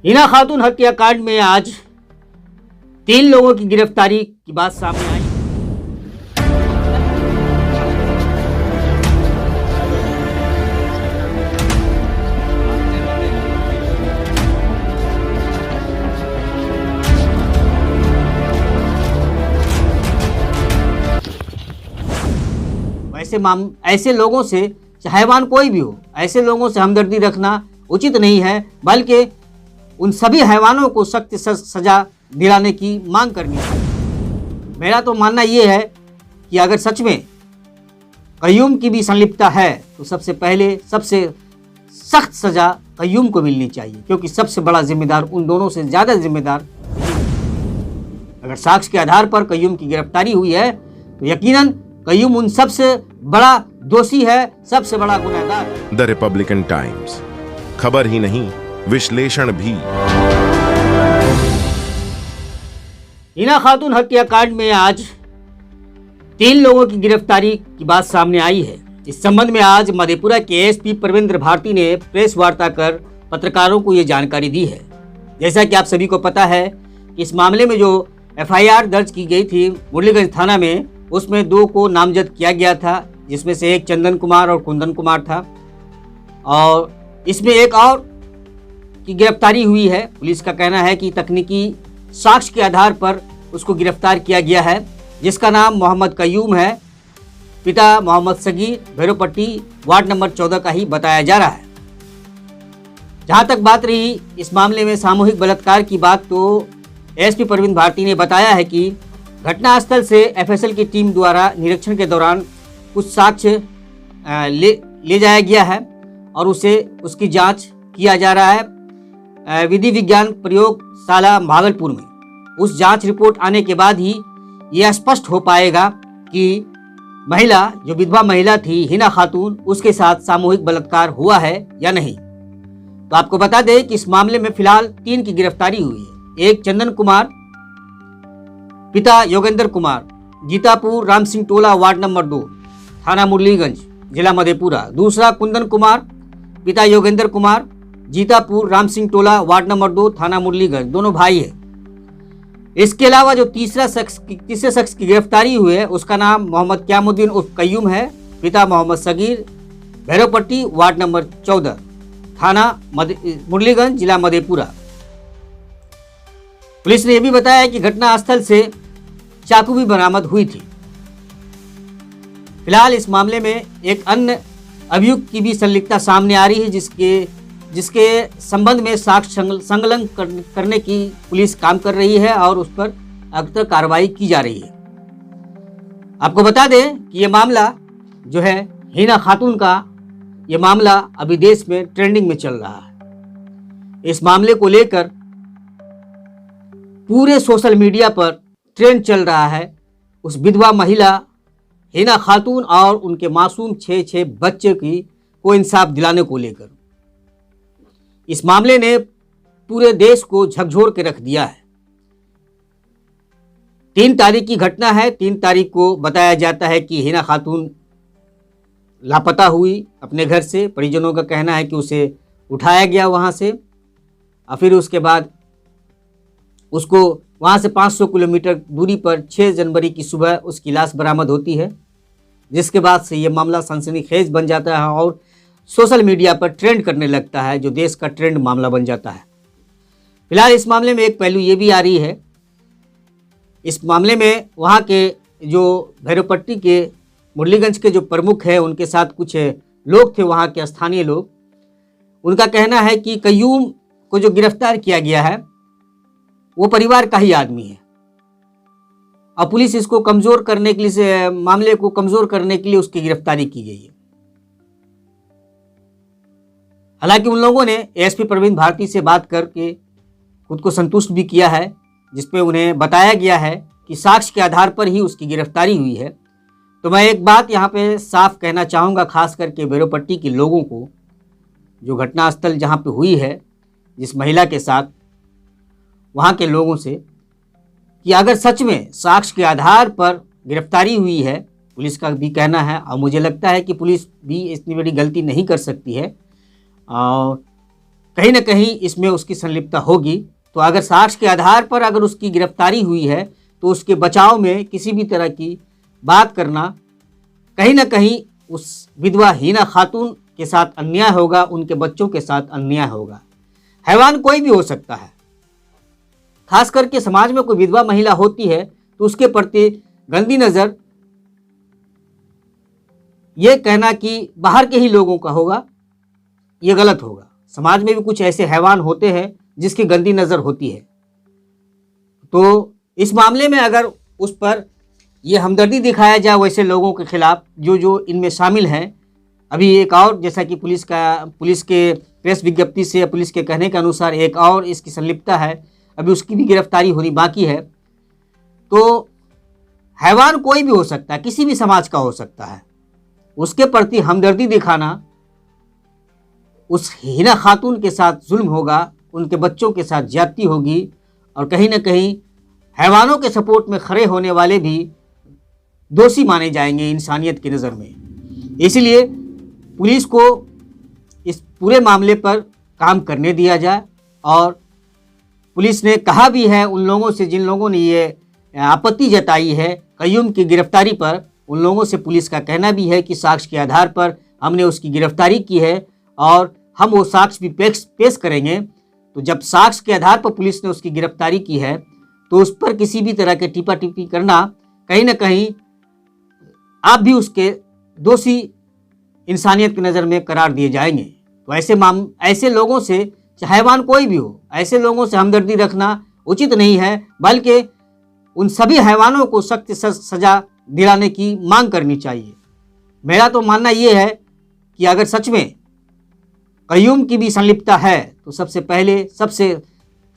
हिना खातून हत्याकांड में आज 3 लोगों की गिरफ्तारी की बात सामने आई। ऐसे लोगों से, हैवान कोई भी हो, ऐसे लोगों से हमदर्दी रखना उचित नहीं है, बल्कि उन सभी हैवानों को सख्त सजा दिलाने की मांग करनी है। मेरा तो मानना ये है कि अगर सच में कय्यूम की भी संलिप्तता है तो सबसे पहले सबसे सख्त सजा कय्यूम को मिलनी चाहिए, क्योंकि सबसे बड़ा जिम्मेदार, उन दोनों से ज़्यादा जिम्मेदार। अगर साक्ष्य के आधार पर कय्यूम की गिरफ्तारी हुई है तो यकीनन कय्यूम उन सबसे बड़ा दोषी है, सबसे बड़ा गुनहगार। द रिपब्लिकन टाइम्स, खबर ही नहीं विश्लेषण भी। हिना खातून हत्याकांड में आज 3 लोगों की गिरफ्तारी की बात सामने आई है। इस संबंध में आज मधेपुरा के एसपी परविंद्र भारती ने प्रेस वार्ता कर पत्रकारों को ये जानकारी दी है। जैसा कि आप सभी को पता है कि इस मामले में जो एफआईआर दर्ज की गई थी मुरलीगंज थाना में, उसमें 2 को नामजद किया गया था, जिसमें से एक चंदन कुमार और कुंदन कुमार था, और इसमें एक और की गिरफ्तारी हुई है। पुलिस का कहना है कि तकनीकी साक्ष्य के आधार पर उसको गिरफ्तार किया गया है, जिसका नाम मोहम्मद कय्यूम है। पिता मोहम्मद सगीर, भैरवपट्टी वार्ड नंबर 14 का ही बताया जा रहा है। जहां तक बात रही इस मामले में सामूहिक बलात्कार की बात, तो एसपी परवीन भारती ने बताया है कि घटनास्थल से एफएसएल की टीम द्वारा निरीक्षण के दौरान कुछ साक्ष्य ले जाया गया है और उसकी जांच किया जा रहा है विधि विज्ञान प्रयोगशाला भागलपुर में। उस जांच रिपोर्ट आने के बाद ही यह स्पष्ट हो पाएगा कि महिला, जो विधवा महिला थी हिना खातून, उसके साथ सामूहिक बलात्कार हुआ है या नहीं। तो आपको बता दें कि इस मामले में फिलहाल 3 की गिरफ्तारी हुई है। एक चंदन कुमार, पिता योगेंद्र कुमार, गीतापुर राम सिंह टोला वार्ड नंबर 2 थाना मुरलीगंज जिला मधेपुरा। दूसरा कुंदन कुमार, पिता योगेंद्र कुमार, जीतापुर राम सिंह टोला वार्ड नंबर 2 थाना मुरलीगंज, दोनों भाई है। इसके अलावा जो तीसरे शख्स की गिरफ्तारी हुई है उसका नाम मोहम्मद क्यामुद्दीन उर्फ कय्यूम है। पिता मोहम्मद सगीर, भैरवपट्टी वार्ड नंबर 14 थाना मुरलीगंज जिला मधेपुरा। पुलिस ने यह भी बताया कि घटनास्थल से चाकू भी बरामद हुई थी। फिलहाल इस मामले में एक अन्य अभियुक्त की भी संलिप्तता सामने आ रही है, जिसके संबंध में साक्ष्य संकलन करने की पुलिस काम कर रही है और उस पर अगर कार्रवाई की जा रही है। आपको बता दें कि ये मामला जो है हिना खातून का, ये मामला अभी देश में ट्रेंडिंग में चल रहा है। इस मामले को लेकर पूरे सोशल मीडिया पर ट्रेंड चल रहा है। उस विधवा महिला हिना खातून और उनके मासूम 6 बच्चे को इंसाफ दिलाने को लेकर इस मामले ने पूरे देश को झकझोर के रख दिया है। 3 तारीख की घटना है। 3 तारीख को बताया जाता है कि हिना खातून लापता हुई अपने घर से। परिजनों का कहना है कि उसे उठाया गया वहां से और फिर उसके बाद उसको वहां से 500 किलोमीटर दूरी पर 6 जनवरी की सुबह उसकी लाश बरामद होती है, जिसके बाद से ये मामला सनसनीखेज बन जाता है और सोशल मीडिया पर ट्रेंड करने लगता है, जो देश का ट्रेंड मामला बन जाता है। फिलहाल इस मामले में एक पहलू ये भी आ रही है, इस मामले में वहाँ के जो भैरवपट्टी के मुरलीगंज के जो प्रमुख हैं, उनके साथ कुछ लोग थे, वहाँ के स्थानीय लोग। उनका कहना है कि कय्यूम को जो गिरफ्तार किया गया है वो परिवार का ही आदमी है और पुलिस इसको कमज़ोर करने के लिए, मामले को कमज़ोर करने के लिए उसकी गिरफ्तारी की गई है। हालांकि उन लोगों ने एसपी परवीन भारती से बात करके खुद को संतुष्ट भी किया है, जिसमें उन्हें बताया गया है कि साक्ष्य के आधार पर ही उसकी गिरफ्तारी हुई है। तो मैं एक बात यहाँ पे साफ कहना चाहूँगा, खास करके भैरवपट्टी के लोगों को, जो घटनास्थल जहाँ पे हुई है जिस महिला के साथ, वहाँ के लोगों से, कि अगर सच में साक्ष्य के आधार पर गिरफ्तारी हुई है, पुलिस का भी कहना है और मुझे लगता है कि पुलिस भी इतनी बड़ी गलती नहीं कर सकती है, और कहीं ना कहीं इसमें उसकी संलिप्तता होगी। तो अगर साक्ष्य के आधार पर अगर उसकी गिरफ्तारी हुई है तो उसके बचाव में किसी भी तरह की बात करना कहीं ना कहीं उस विधवा हिना खातून के साथ अन्याय होगा, उनके बच्चों के साथ अन्याय होगा। हैवान कोई भी हो सकता है, खास करके समाज में कोई विधवा महिला होती है तो उसके प्रति गंदी नज़र ये कहना कि बाहर के ही लोगों का होगा, ये गलत होगा। समाज में भी कुछ ऐसे हैवान होते हैं जिसकी गंदी नज़र होती है। तो इस मामले में अगर उस पर ये हमदर्दी दिखाया जाए वैसे लोगों के खिलाफ जो जो इनमें शामिल हैं। अभी एक और, जैसा कि पुलिस के प्रेस विज्ञप्ति से, पुलिस के कहने के अनुसार एक और इसकी संलिप्तता है, अभी उसकी भी गिरफ्तारी होनी बाकी है। तो हैवान कोई भी हो सकता है, किसी भी समाज का हो सकता है, उसके प्रति हमदर्दी दिखाना उस हिना खातून के साथ जुल्म होगा, उनके बच्चों के साथ ज्यादती होगी और कहीं ना कहीं हैवानों के सपोर्ट में खड़े होने वाले भी दोषी माने जाएंगे इंसानियत की नज़र में। इसलिए पुलिस को इस पूरे मामले पर काम करने दिया जाए। और पुलिस ने कहा भी है उन लोगों से जिन लोगों ने ये आपत्ति जताई है कय्यूम की गिरफ्तारी पर, उन लोगों से पुलिस का कहना भी है कि साक्ष्य के आधार पर हमने उसकी गिरफ्तारी की है और हम वो साक्ष्य भी पेश करेंगे। तो जब साक्ष्य के आधार पर पुलिस ने उसकी गिरफ्तारी की है तो उस पर किसी भी तरह के टीपा टिप्पणी करना कहीं ना कहीं आप भी उसके दोषी इंसानियत की नज़र में करार दिए जाएंगे। तो ऐसे लोगों से, चाहे हैवान कोई भी हो, ऐसे लोगों से हमदर्दी रखना उचित नहीं है, बल्कि उन सभी हैवानों को सख्त सज़ा दिलाने की मांग करनी चाहिए। मेरा तो मानना ये है कि अगर सच में कय्यूम की भी संलिप्तता है तो सबसे पहले सबसे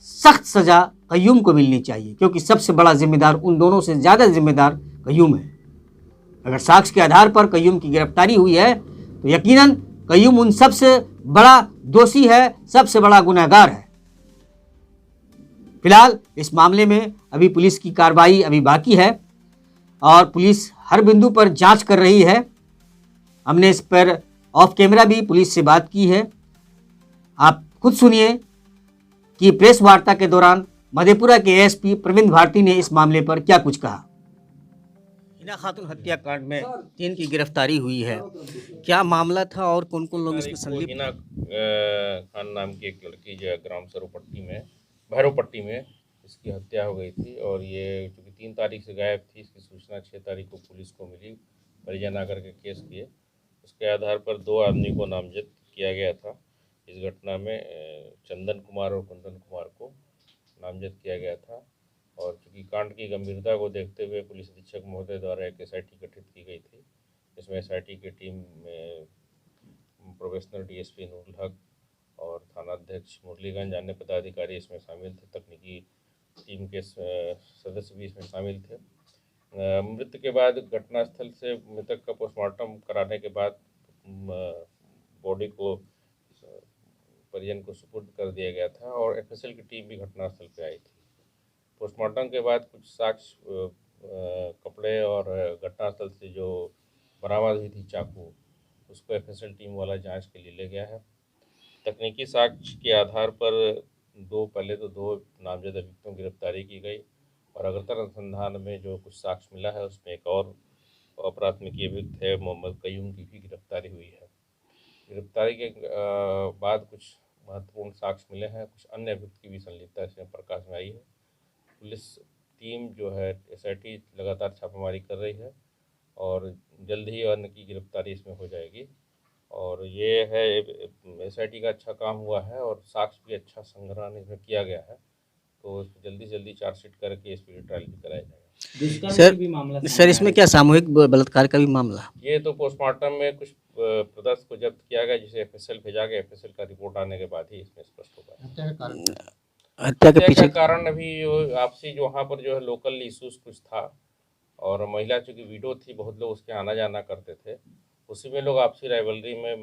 सख्त सज़ा कय्यूम को मिलनी चाहिए, क्योंकि सबसे बड़ा जिम्मेदार, उन दोनों से ज़्यादा जिम्मेदार कय्यूम है। अगर साक्ष्य के आधार पर कय्यूम की गिरफ्तारी हुई है तो यकीनन कय्यूम उन सबसे बड़ा दोषी है, सबसे बड़ा गुनहगार है। फिलहाल इस मामले में अभी पुलिस की कार्रवाई अभी बाकी है और पुलिस हर बिंदु पर जांच कर रही है। हमने इस पर ऑफ कैमरा भी पुलिस से बात की है। आप खुद सुनिए कि प्रेस वार्ता के दौरान मधेपुरा के एएसपी प्रवीण भारती ने इस मामले पर क्या कुछ कहा। हिना खातून हत्याकांड में 3 की गिरफ्तारी हुई है, क्या मामला था और कौन कौन लोग इसमें संलिप्त? हिना खान नाम की एक लड़की जो है ग्राम सरोपट्टी में, भैरवपट्टी में इसकी हत्या हो गई थी और ये चूँकि 3 तारीख से गायब थी, इसकी सूचना 6 तारीख को पुलिस को मिली, परिजन आकर के केस किए। उसके आधार पर 2 आदमी को नामजद किया गया था। इस घटना में चंदन कुमार और कुंदन कुमार को नामजद किया गया था और चूँकि कांड की गंभीरता को देखते हुए पुलिस अधीक्षक महोदय द्वारा एक एसआईटी गठित की गई थी। इसमें एसआईटी की टीम में प्रोफेशनल डीएसपी नूरुल हक और थानाध्यक्ष मुरलीगंज, अन्य पदाधिकारी इसमें शामिल थे। तकनीकी टीम के सदस्य भी इसमें शामिल थे। मृत्यु के बाद घटनास्थल से मृतक का पोस्टमार्टम कराने के बाद बॉडी को परिजन को सुपुर्द कर दिया गया था और एफएसएल की टीम भी घटनास्थल पर आई थी। पोस्टमार्टम के बाद कुछ साक्ष्य, कपड़े और घटनास्थल से जो बरामद हुई थी चाकू, उसको एफएसएल टीम वाला जांच के लिए ले गया है। तकनीकी साक्ष्य के आधार पर पहले तो दो नामजद अभियुक्तों की गिरफ्तारी की गई और अग्रतर अनुसंधान में जो कुछ साक्ष्य मिला है उसमें एक और अप्राथमिकी अभियुक्त है मोहम्मद कय्यूम की भी गिरफ्तारी हुई है। गिरफ्तारी के बाद कुछ महत्वपूर्ण साक्ष्य मिले हैं, कुछ अन्य अभियुक्त की भी संलिप्तता इसमें प्रकाश में आई है। पुलिस टीम जो है एसआईटी लगातार छापेमारी कर रही है और जल्द ही अन्य की गिरफ्तारी इसमें हो जाएगी और ये है एसआईटी का अच्छा काम हुआ है और साक्ष्य भी अच्छा संग्रहण इसमें किया गया है, तो जल्दी से जल्दी चार्जशीट करके स्पीडी ट्रायल भी कराया जाएगा। सर इसमें क्या सामूहिक बलात्कार का भी मामला? ये तो पोस्टमार्टम में कुछ पदार्थ को जब्त किया गया जिसे एफएसएल भेजा गया, एफएसएल का रिपोर्ट आने के बाद ही इसमें स्पष्ट होगा। हत्या के पीछे कारण अभी आपसी जो वहाँ पर जो है लोकल इशूज कुछ था और महिला चूँकि विडो थी, बहुत लोग उसके आना जाना करते थे, उसी में लोग आपसी राइवलरी में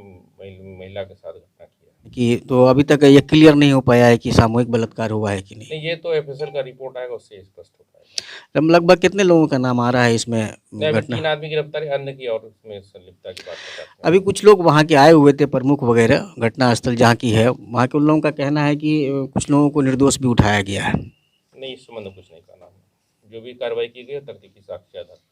महिला के साथ घटना किया। कि तो अभी तक ये क्लियर नहीं हो पाया है कि सामूहिक बलात्कार हुआ है कि नहीं। नहीं, ये तो एफएसएल का रिपोर्ट आएगा, उससे स्पष्ट हो पाएगा। लगभग कितने लोगों का नाम आ रहा है इसमें नहीं, अभी घटना? 3 आदमी गिरफ्तार है, अन्य की और उसमें संलिप्तता की बात बताते हैं। अभी कुछ लोग वहाँ के आए हुए थे, प्रमुख वगैरह, घटना स्थल जहाँ की है वहाँ के उन लोगों का कहना है कि कुछ लोगों को निर्दोष भी उठाया गया है। नहीं, इस संबंध में कुछ नहीं कहना है। जो भी कार्रवाई की गई है तकनीकी साक्ष्य आधार पर।